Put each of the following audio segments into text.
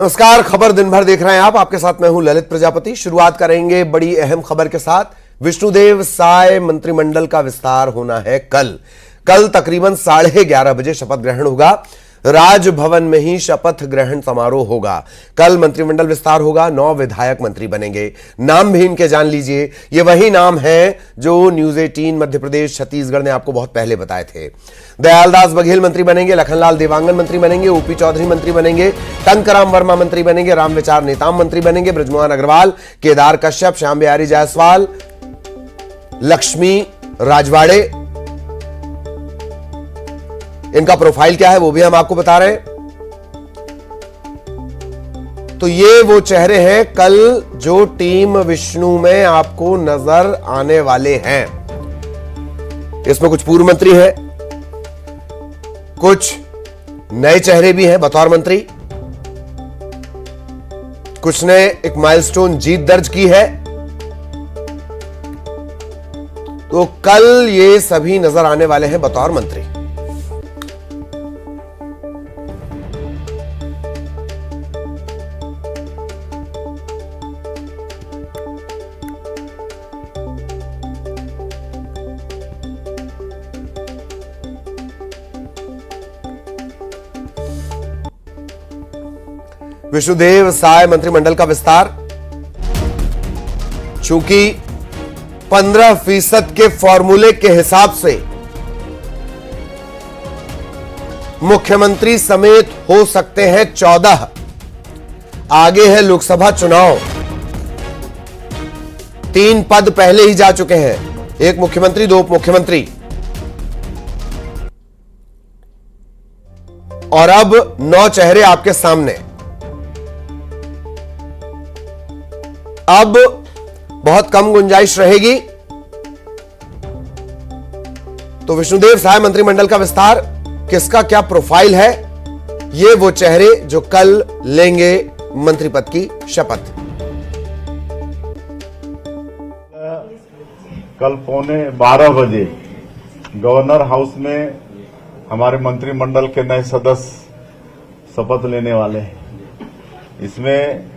नमस्कार। खबर दिन भर देख रहे हैं आप। आपके साथ मैं हूं ललित प्रजापति। शुरुआत करेंगे बड़ी अहम खबर के साथ। विष्णुदेव साय मंत्रिमंडल का विस्तार होना है कल तकरीबन 11:30 बजे शपथ ग्रहण होगा। राजभवन में ही शपथ ग्रहण समारोह होगा। कल मंत्रिमंडल विस्तार होगा। 9 विधायक मंत्री बनेंगे। नाम भी इनके जान लीजिए। ये वही नाम है जो न्यूज 18 मध्य प्रदेश छत्तीसगढ़ ने आपको बहुत पहले बताए थे। दयालदास बघेल मंत्री बनेंगे, लखनलाल देवांगन मंत्री बनेंगे, ओपी चौधरी मंत्री बनेंगे, टंकराम वर्मा मंत्री बनेंगे, रामविचार नेताम मंत्री बनेंगे, बृजमोहन अग्रवाल, केदार कश्यप, श्याम बिहारी जायसवाल, लक्ष्मी राजवाड़े। इनका प्रोफाइल क्या है वो भी हम आपको बता रहे हैं। तो ये वो चेहरे हैं कल जो टीम विष्णु में आपको नजर आने वाले हैं। इसमें कुछ पूर्व मंत्री हैं, कुछ नए चेहरे भी हैं बतौर मंत्री, कुछ ने एक माइलस्टोन जीत दर्ज की है। तो कल ये सभी नजर आने वाले हैं बतौर मंत्री। विष्णुदेव साय मंत्रिमंडल का विस्तार, चूंकि 15% के फॉर्मूले के हिसाब से मुख्यमंत्री समेत हो सकते हैं 14। आगे है लोकसभा चुनाव। 3 पद पहले ही जा चुके हैं, 1 मुख्यमंत्री 2 उप मुख्यमंत्री, और अब 9 चेहरे आपके सामने। अब बहुत कम गुंजाइश रहेगी। तो विष्णुदेव साय मंत्रिमंडल का विस्तार, किसका क्या प्रोफाइल है, ये वो चेहरे जो कल लेंगे मंत्री पद की शपथ। कल 11:15 बजे गवर्नर हाउस में हमारे मंत्रिमंडल के नए सदस्य शपथ लेने वाले हैं। इसमें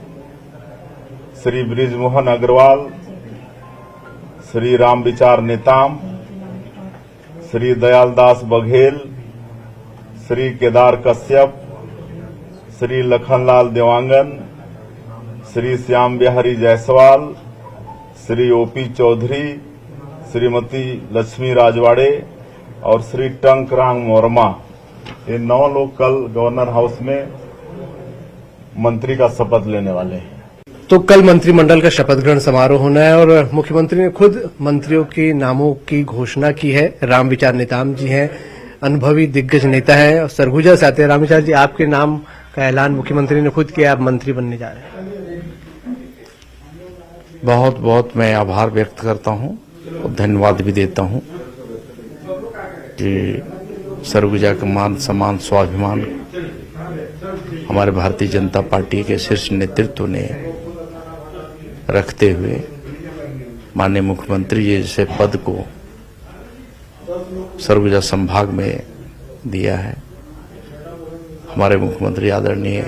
श्री बृजमोहन अग्रवाल, श्री रामविचार नेताम, श्री दयालदास बघेल, श्री केदार कश्यप, श्री लखनलाल देवांगन, श्री श्याम बिहारी जायसवाल, श्री ओपी चौधरी, श्रीमती लक्ष्मी राजवाड़े और श्री टंकराम वर्मा। ये 9 लोग कल गवर्नर हाउस में मंत्री का शपथ लेने वाले हैं। तो कल मंत्रिमंडल का शपथ ग्रहण समारोह होना है और मुख्यमंत्री ने खुद मंत्रियों के नामों की घोषणा की है। रामविचार नेताम जी हैं, अनुभवी दिग्गज नेता है और सरगुजा से आते हैं। रामविचार जी, आपके नाम का ऐलान मुख्यमंत्री ने खुद किया, आप मंत्री बनने जा रहे हैं। बहुत बहुत मैं आभार व्यक्त करता हूं और धन्यवाद भी देता हूं कि सरगुजा का मान सम्मान स्वाभिमान हमारे भारतीय जनता पार्टी के शीर्ष नेतृत्व ने रखते हुए माननीय मुख्यमंत्री जी जैसे पद को सरगुजा संभाग में दिया है। हमारे मुख्यमंत्री आदरणीय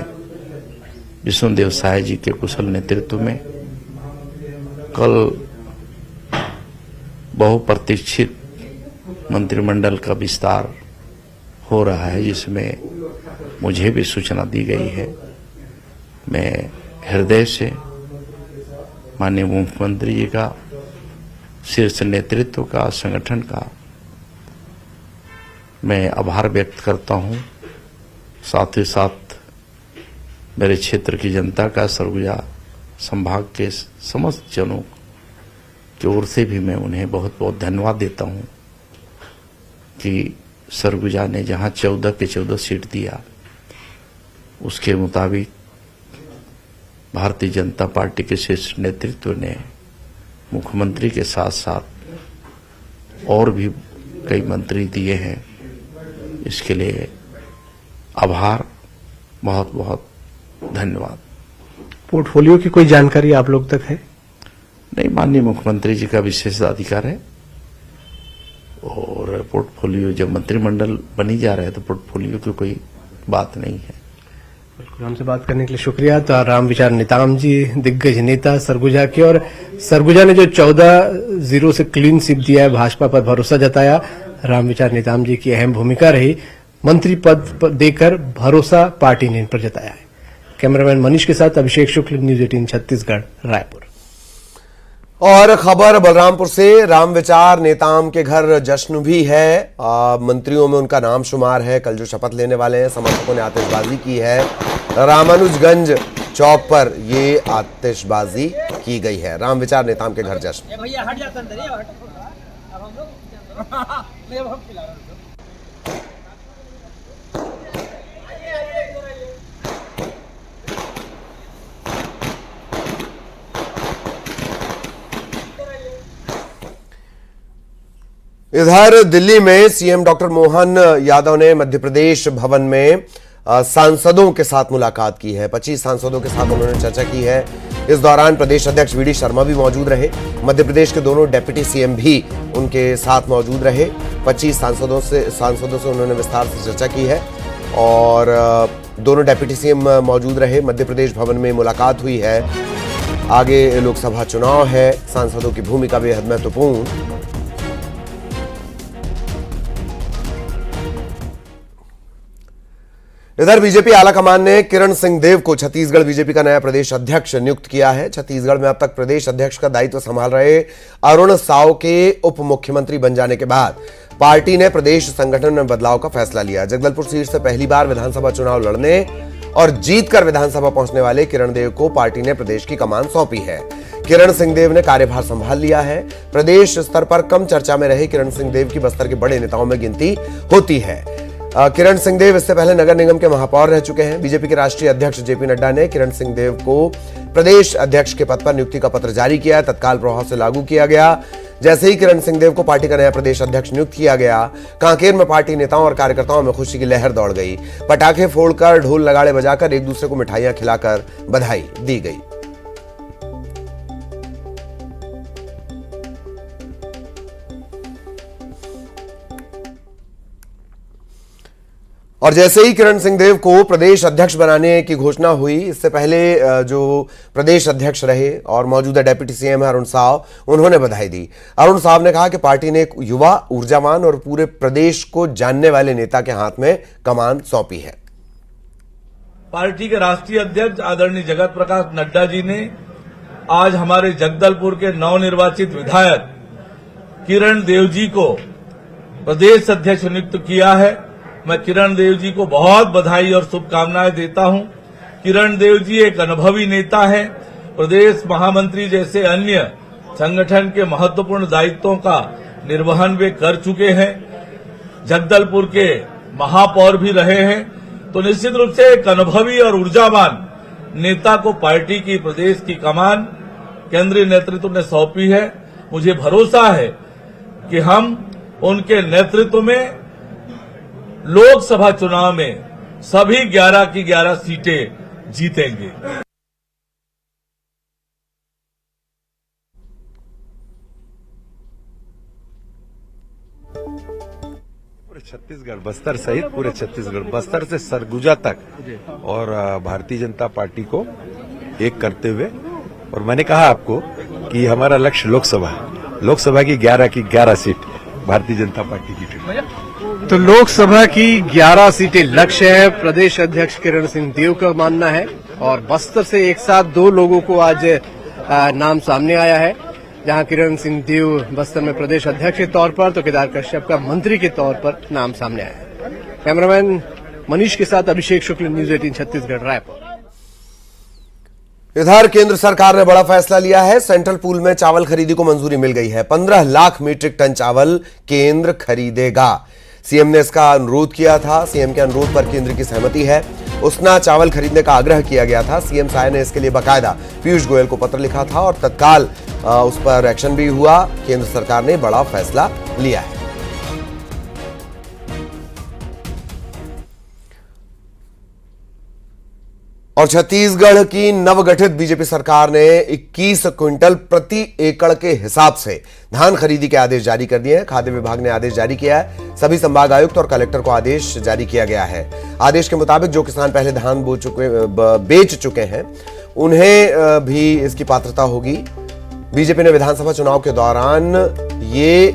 विष्णुदेव साय जी के कुशल नेतृत्व में कल बहुप्रतीक्षित मंत्रिमंडल का विस्तार हो रहा है, जिसमें मुझे भी सूचना दी गई है। मैं हृदय से माननीय मुख्यमंत्री जी का, शीर्ष नेतृत्व का, संगठन का मैं आभार व्यक्त करता हूं। साथ ही साथ मेरे क्षेत्र की जनता का, सरगुजा संभाग के समस्त जनों की ओर से भी मैं उन्हें बहुत बहुत धन्यवाद देता हूं कि सरगुजा ने जहां 14 के 14 सीट दिया, उसके मुताबिक भारतीय जनता पार्टी के शीर्ष नेतृत्व ने मुख्यमंत्री के साथ साथ और भी कई मंत्री दिए हैं। इसके लिए आभार, बहुत बहुत धन्यवाद। पोर्टफोलियो की कोई जानकारी आप लोग तक है? नहीं, माननीय मुख्यमंत्री जी का विशेष अधिकार है और पोर्टफोलियो जब मंत्रिमंडल बनी जा रहा है तो पोर्टफोलियो की कोई बात नहीं है। बिल्कुल, हमसे बात करने के लिए शुक्रिया। तो राम विचार नेताम जी, दिग्गज नेता सरगुजा के, और सरगुजा ने जो 14-0 से क्लीन स्वीप दिया है, भाजपा पर भरोसा जताया। राम विचार नेताम जी की अहम भूमिका रही, मंत्री पद देकर भरोसा पार्टी ने इन पर जताया है। कैमरामैन मनीष के साथ अभिषेक शुक्ल, न्यूज 18 छत्तीसगढ़, रायपुर। और खबर बलरामपुर से, राम विचार नेताम के घर जश्न भी है। मंत्रियों में उनका नाम शुमार है। कल जो शपथ लेने वाले हैं, समर्थकों ने आतिशबाजी की है। रामानुजगंज चौक पर ये आतिशबाजी की गई है। राम विचार नेताम के घर जश्न। भैया हट जाता अंदर, ये हट। अब हम लोग ले अब खिला रहे हैं। इधर दिल्ली में सीएम डॉक्टर मोहन यादव ने मध्य प्रदेश भवन में सांसदों के साथ मुलाकात की है। 25 सांसदों के साथ उन्होंने चर्चा की है। इस दौरान प्रदेश अध्यक्ष वीडी शर्मा भी मौजूद रहे। मध्य प्रदेश के दोनों डेप्यूटी सीएम भी उनके साथ मौजूद रहे। 25 सांसदों से उन्होंने विस्तार से चर्चा की है और दोनों डेप्यूटी सीएम मौजूद रहे। मध्य प्रदेश भवन में मुलाकात हुई है। आगे लोकसभा चुनाव है, सांसदों की भूमिका बेहद महत्वपूर्ण। इधर बीजेपी आलाकमान ने किरण सिंह देव को छत्तीसगढ़ बीजेपी का नया प्रदेश अध्यक्ष नियुक्त किया है। छत्तीसगढ़ में अब तक प्रदेश अध्यक्ष का दायित्व संभाल रहे अरुण साव के उप मुख्यमंत्री बन जाने के बाद पार्टी ने प्रदेश संगठन में बदलाव का फैसला लिया। जगदलपुर सीट से पहली बार विधानसभा चुनाव लड़ने और जीतकर विधानसभा पहुंचने वाले किरण देव को पार्टी ने प्रदेश की कमान सौंपी है। किरण सिंह देव ने कार्यभार संभाल लिया है। प्रदेश स्तर पर कम चर्चा में रहे किरण सिंह देव की बस्तर के बड़े नेताओं में गिनती होती है। किरण सिंह देव इससे पहले नगर निगम के महापौर रह चुके हैं। बीजेपी के राष्ट्रीय अध्यक्ष जेपी नड्डा ने किरण सिंह देव को प्रदेश अध्यक्ष के पद पर नियुक्ति का पत्र जारी किया। तत्काल प्रभाव से लागू किया गया। जैसे ही किरण सिंह देव को पार्टी का नया प्रदेश अध्यक्ष नियुक्त किया गया, कांकेर में पार्टी नेताओं और कार्यकर्ताओं में खुशी की लहर दौड़ गई। पटाखे फोड़कर, ढोल नगाड़े बजाकर, एक दूसरे को मिठाइयां खिलाकर बधाई दी गई। और जैसे ही किरण सिंह देव को प्रदेश अध्यक्ष बनाने की घोषणा हुई, इससे पहले जो प्रदेश अध्यक्ष रहे और मौजूदा डेप्यूटी सीएम है अरुण साव, उन्होंने बधाई दी। अरुण साव ने कहा कि पार्टी ने एक युवा, ऊर्जावान और पूरे प्रदेश को जानने वाले नेता के हाथ में कमान सौंपी है। पार्टी के राष्ट्रीय अध्यक्ष आदरणीय जगत प्रकाश नड्डा जी ने आज हमारे जगदलपुर के नवनिर्वाचित विधायक किरण देव जी को प्रदेश अध्यक्ष नियुक्त किया है। मैं किरण देव जी को बहुत बधाई और शुभकामनाएं देता हूं। किरण देव जी एक अनुभवी नेता है। प्रदेश महामंत्री जैसे अन्य संगठन के महत्वपूर्ण दायित्वों का निर्वहन वे कर चुके हैं। जगदलपुर के महापौर भी रहे हैं। तो निश्चित रूप से एक अनुभवी और ऊर्जावान नेता को पार्टी की प्रदेश की कमान केंद्रीय नेतृत्व ने सौंपी है। मुझे भरोसा है कि हम उनके नेतृत्व में लोकसभा चुनाव में सभी 11 की 11 सीटें जीतेंगे। पूरे छत्तीसगढ़, बस्तर सहित पूरे छत्तीसगढ़, बस्तर से सरगुजा तक और भारतीय जनता पार्टी को एक करते हुए, और मैंने कहा आपको कि हमारा लक्ष्य लोकसभा की 11 की 11 सीट भारतीय जनता पार्टी की टिकट। तो लोकसभा की 11 सीटें लक्ष्य है, प्रदेश अध्यक्ष किरण सिंह देव का मानना है। और बस्तर से एक साथ 2 लोगों को आज नाम सामने आया है, जहां किरण सिंह देव बस्तर में प्रदेश अध्यक्ष के तौर पर, तो केदार कश्यप का मंत्री के तौर पर नाम सामने आया है। कैमरामैन मनीष के साथ अभिषेक शुक्ल, न्यूज 18 छत्तीसगढ़, रायपुर। इधर केंद्र सरकार ने बड़ा फैसला लिया है। सेंट्रल पूल में चावल खरीदी को मंजूरी मिल गई है। 15 लाख मीट्रिक टन चावल केंद्र खरीदेगा। सीएम ने इसका अनुरोध किया था। सीएम के अनुरोध पर केंद्र की सहमति है। उसना चावल खरीदने का आग्रह किया गया था। सीएम साय ने इसके लिए बाकायदा पीयूष गोयल को पत्र लिखा था और तत्काल उस पर एक्शन भी हुआ। केंद्र सरकार ने बड़ा फैसला लिया है। और छत्तीसगढ़ की नवगठित बीजेपी सरकार ने 21 क्विंटल प्रति एकड़ के हिसाब से धान खरीदी के आदेश जारी कर दिए हैं। खाद्य विभाग ने आदेश जारी किया है। सभी संभाग आयुक्त और कलेक्टर को आदेश जारी किया गया है। आदेश के मुताबिक जो किसान पहले धान बेच चुके हैं उन्हें भी इसकी पात्रता होगी। बीजेपी ने विधानसभा चुनाव के दौरान ये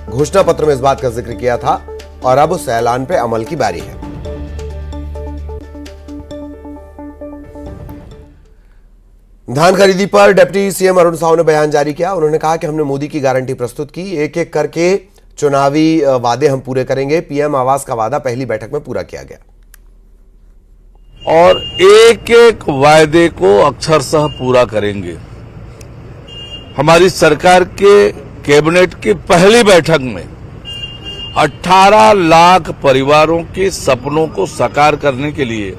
घोषणा पत्र में इस बात का जिक्र किया था और अब उस ऐलान पे अमल की बारी है। धान खरीदी पर डिप्टी सीएम अरुण साव ने बयान जारी किया। उन्होंने कहा कि हमने मोदी की गारंटी प्रस्तुत की, एक एक करके चुनावी वादे हम पूरे करेंगे। पीएम आवास का वादा पहली बैठक में पूरा किया गया और एक एक वायदे को अक्षरशः पूरा करेंगे। हमारी सरकार के कैबिनेट की पहली बैठक में 18 लाख परिवारों के सपनों को साकार करने के लिए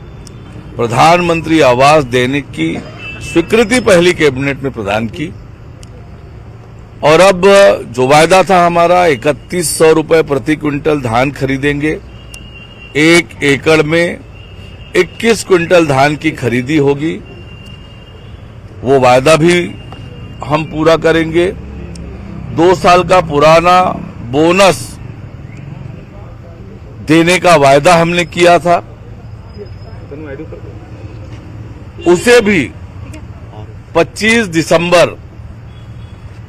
प्रधानमंत्री आवास देने की स्वीकृति पहली कैबिनेट में प्रदान की और अब जो वायदा था हमारा 3100 रुपए प्रति क्विंटल धान खरीदेंगे। 1 एकड़ में 21 क्विंटल धान की खरीदी होगी। वो वायदा भी हम पूरा करेंगे। 2 साल का पुराना बोनस देने का वायदा हमने किया था, उसे भी 25 दिसंबर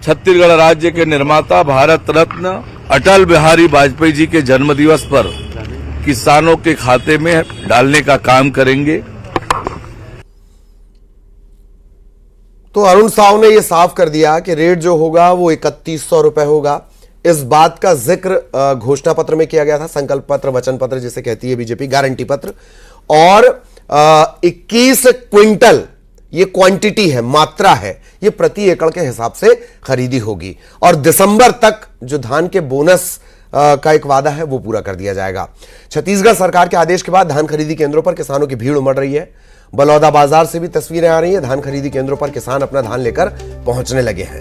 छत्तीसगढ़ राज्य के निर्माता भारत रत्न अटल बिहारी वाजपेयी जी के जन्मदिवस पर किसानों के खाते में डालने का काम करेंगे। तो अरुण साव ने यह साफ कर दिया कि रेट जो होगा वो 3100 रुपए होगा। इस बात का जिक्र घोषणा पत्र में किया गया था, संकल्प पत्र, वचन पत्र जिसे कहती है बीजेपी, गारंटी पत्र। और 21 क्विंटल ये क्वांटिटी है, मात्रा है, ये प्रति एकड़ के हिसाब से खरीदी होगी और दिसंबर तक जो धान के बोनस का एक वादा है वो पूरा कर दिया जाएगा। छत्तीसगढ़ सरकार के आदेश के बाद धान खरीदी केंद्रों पर किसानों की भीड़ उमड़ रही है। बलौदा बाजार से भी तस्वीरें आ रही हैं। धान खरीदी केंद्रों पर किसान अपना धान लेकर पहुंचने लगे हैं।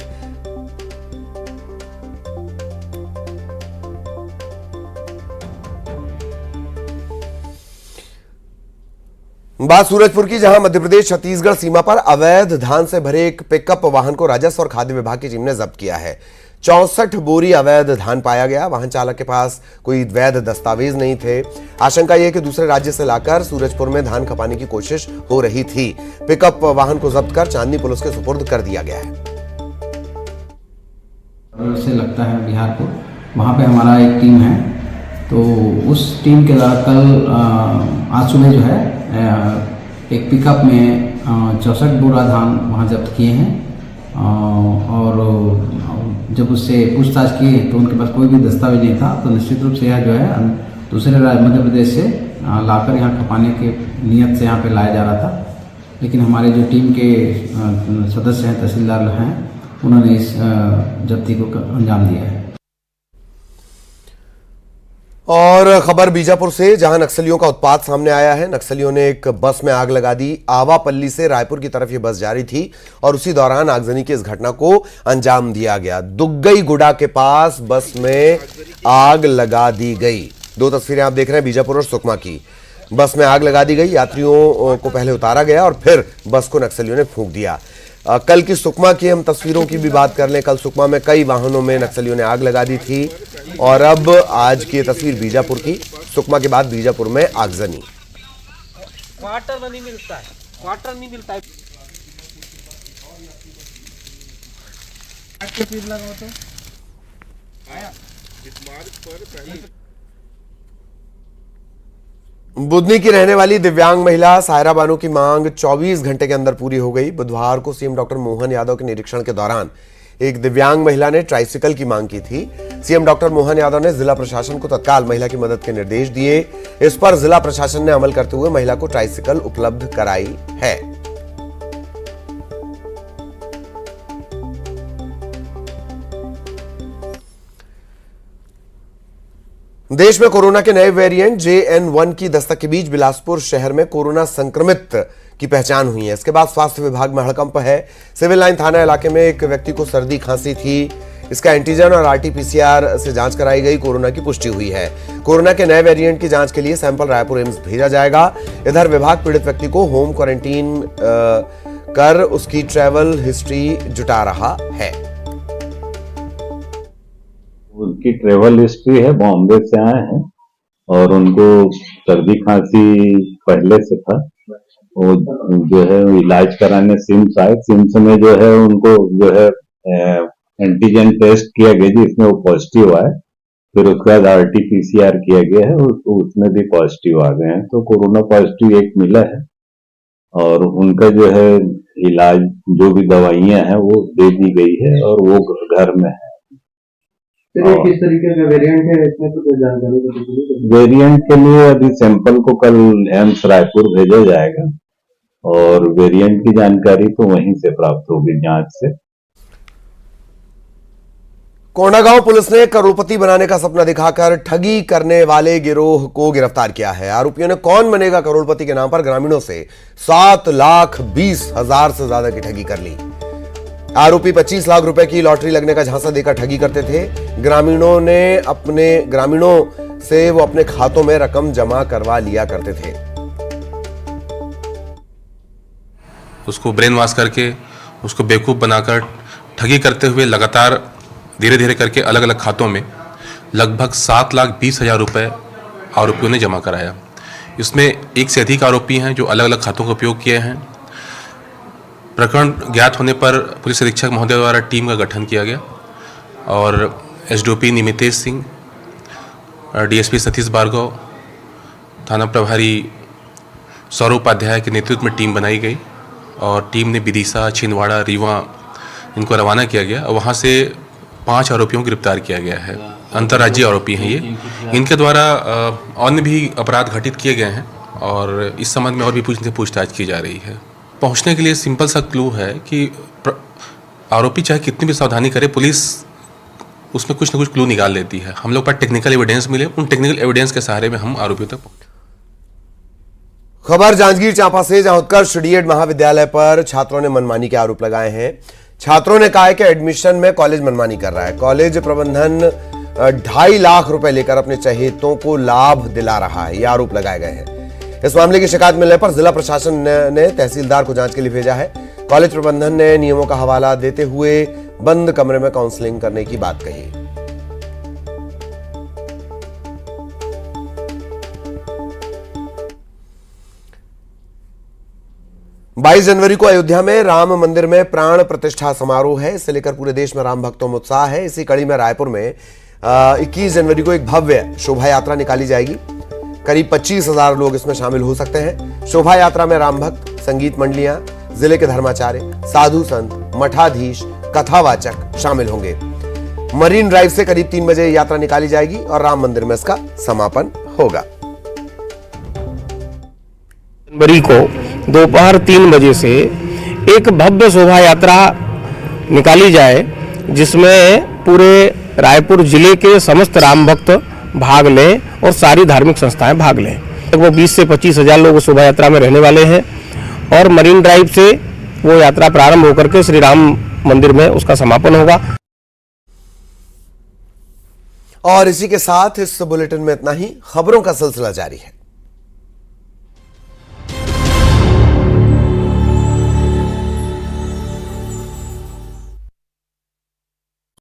बात सूरजपुर की, जहां मध्य प्रदेश छत्तीसगढ़ सीमा पर अवैध धान से भरे एक पिकअप वाहन को राजस्व और खाद्य विभाग की टीम ने जब्त किया है। 64 बोरी अवैध धान पाया गया। वाहन चालक के पास कोई वैध दस्तावेज नहीं थे। आशंका यह कि दूसरे राज्य से लाकर सूरजपुर में धान खपाने की कोशिश हो रही थी। पिकअप वाहन को जब्त कर चांदनी पुलिस के सुपुर्द कर दिया गया है। से लगता है बिहार को, वहाँ पे हमारा एक टीम है, तो उस टीम के द्वारा कल आज सुबह जो है एक पिकअप में 64 बोरा धान वहाँ जब्त किए हैं और जब उससे पूछताछ किए तो उनके पास कोई भी दस्तावेज नहीं था। तो निश्चित रूप से यह जो है दूसरे राज्य मध्य प्रदेश से लाकर यहाँ खपाने के नियत से यहाँ पे लाया जा रहा था, लेकिन हमारे जो टीम के सदस्य हैं, तहसीलदार हैं, उन्होंने इस जब्ती को अंजाम दिया है। और खबर बीजापुर से, जहां नक्सलियों का उत्पात सामने आया है। नक्सलियों ने एक बस में आग लगा दी। आवापल्ली से रायपुर की तरफ यह बस जा रही थी और उसी दौरान आगजनी की इस घटना को अंजाम दिया गया। दुग्गई गुड़ा के पास बस में आग लगा दी गई। 2 तस्वीरें आप देख रहे हैं बीजापुर और सुकमा की। बस में आग लगा दी गई। यात्रियों को पहले उतारा गया और फिर बस को नक्सलियों ने फूंक दिया। कल की सुकमा की हम तस्वीरों की भी बात कर लें। कल सुकमा में कई वाहनों में नक्सलियों ने आग लगा दी थी और अब आज की तस्वीर बीजापुर की। सुकमा के बाद बीजापुर में आगजनी। क्वार्टर नहीं मिलता है, क्वार्टर नहीं मिलता है। बुधनी की रहने वाली दिव्यांग महिला सायरा बानो की मांग 24 घंटे के अंदर पूरी हो गई। बुधवार को सीएम डॉक्टर मोहन यादव के निरीक्षण के दौरान एक दिव्यांग महिला ने ट्राइसिकल की मांग की थी। सीएम डॉक्टर मोहन यादव ने जिला प्रशासन को तत्काल महिला की मदद के निर्देश दिए। इस पर जिला प्रशासन ने अमल करते हुए महिला को ट्राइसिकल उपलब्ध कराई है। देश में कोरोना के नए वेरिएंट JN1 की दस्तक के बीच बिलासपुर शहर में कोरोना संक्रमित की पहचान हुई है। इसके बाद स्वास्थ्य विभाग में हड़कंप है। सिविल लाइन थाना इलाके में एक व्यक्ति को सर्दी खांसी थी। इसका एंटीजन और RT-PCR से जांच कराई गई, कोरोना की पुष्टि हुई है। कोरोना के नए वेरिएंट की जांच के लिए सैंपल रायपुर एम्स भेजा जाएगा। इधर विभाग पीड़ित व्यक्ति को होम क्वारंटीन कर उसकी ट्रैवल हिस्ट्री जुटा रहा है। उनकी ट्रेवल हिस्ट्री है, बॉम्बे से आए हैं और उनको सर्दी खांसी पहले से था। वो जो है इलाज कराने सिम्स आए। सिम्स में जो है उनको जो है एंटीजन टेस्ट किया गया जिसमें वो पॉजिटिव आए। फिर उसके बाद RT-PCR किया गया है, उसमें भी पॉजिटिव आ गए हैं। तो कोरोना पॉजिटिव एक मिला है और उनका जो है इलाज, जो भी दवाइयां हैं वो दे दी गई है और वो घर में है। किस तरीके का वेरिएंट है, इसमें तो जानकारी वेरिएंट के लिए अभी सैंपल को कल एम्स रायपुर भेजा जाएगा और वेरिएंट की जानकारी तो वहीं से प्राप्त होगी, जांच से। कोंडागांव पुलिस ने करोड़पति बनाने का सपना दिखाकर ठगी करने वाले गिरोह को गिरफ्तार किया है। आरोपियों ने कौन बनेगा करोड़पति के नाम पर ग्रामीणों से 7,20,000 से ज्यादा की ठगी कर ली। आरोपी 25 लाख रुपए की लॉटरी लगने का झांसा देकर ठगी करते थे। ग्रामीणों से वो अपने खातों में रकम जमा करवा लिया करते थे। उसको ब्रेन वॉश करके उसको बेवकूफ बनाकर ठगी करते हुए लगातार धीरे धीरे करके अलग अलग खातों में लगभग 7,20,000 रुपए आरोपियों ने जमा कराया। इसमें एक से अधिक आरोपी हैं जो अलग अलग खातों का उपयोग किए हैं। प्रकरण ज्ञात होने पर पुलिस अधीक्षक महोदय द्वारा टीम का गठन किया गया और SDOP निमितेश सिंह, DSP सतीश भार्गव, थाना प्रभारी सौरभ उपाध्याय के नेतृत्व में टीम बनाई गई और टीम ने विदिशा, छिंदवाड़ा, रीवा इनको रवाना किया गया और वहाँ से 5 आरोपियों को गिरफ्तार किया गया है। अंतर्राज्यीय आरोपी हैं ये। इनके द्वारा अन्य भी अपराध घटित किए गए हैं और इस संबंध में और भी पूछताछ की जा रही है। पहुंचने के लिए सिंपल सा क्लू है कि आरोपी चाहे कितनी भी सावधानी करे, पुलिस उसमें कुछ न कुछ क्लू निकाल लेती है। हम लोग पर टेक्निकल एविडेंस मिले, उन टेक्निकल एविडेंस के सहारे में हम आरोपियों तक पहुंचे। खबर जांजगीर चांपा से, जहां उत्कर्ष डीएड महाविद्यालय पर छात्रों ने मनमानी के आरोप लगाए हैं। छात्रों ने कहा है कि एडमिशन में कॉलेज मनमानी कर रहा है। कॉलेज प्रबंधन 2.5 लाख रुपए लेकर अपने चहेतों को लाभ दिला रहा है, ये आरोप लगाए गए हैं। इस मामले की शिकायत मिलने पर जिला प्रशासन ने तहसीलदार को जांच के लिए भेजा है। कॉलेज प्रबंधन ने नियमों का हवाला देते हुए बंद कमरे में काउंसलिंग करने की बात कही। बाईस जनवरी को अयोध्या में राम मंदिर में प्राण प्रतिष्ठा समारोह है। इसे लेकर पूरे देश में राम भक्तों में उत्साह है। इसी कड़ी में रायपुर में 21 जनवरी को एक भव्य शोभा यात्रा निकाली जाएगी। करीब 25,000 लोग इसमें शामिल हो सकते हैं। शोभा यात्रा में राम भक्त, संगीत मंडलियां, जिले के धर्माचार्य, साधु संत, मठाधीश, कथावाचक शामिल होंगे। मरीन ड्राइव से करीब 3 बजे यात्रा निकाली जाएगी और राम मंदिर में इसका समापन होगा। जनवरी को दोपहर 3 बजे से एक भव्य शोभा यात्रा निकाली जाए, जिसमें पूरे रायपुर जिले के समस्त राम भक्त भाग लें और सारी धार्मिक संस्थाएं भाग लें। लगभग 20 से 25,000 लोग शोभा यात्रा में रहने वाले हैं और मरीन ड्राइव से वो यात्रा प्रारंभ होकर के श्री राम मंदिर में उसका समापन होगा। और इसी के साथ इस बुलेटिन में इतना ही। खबरों का सिलसिला जारी है।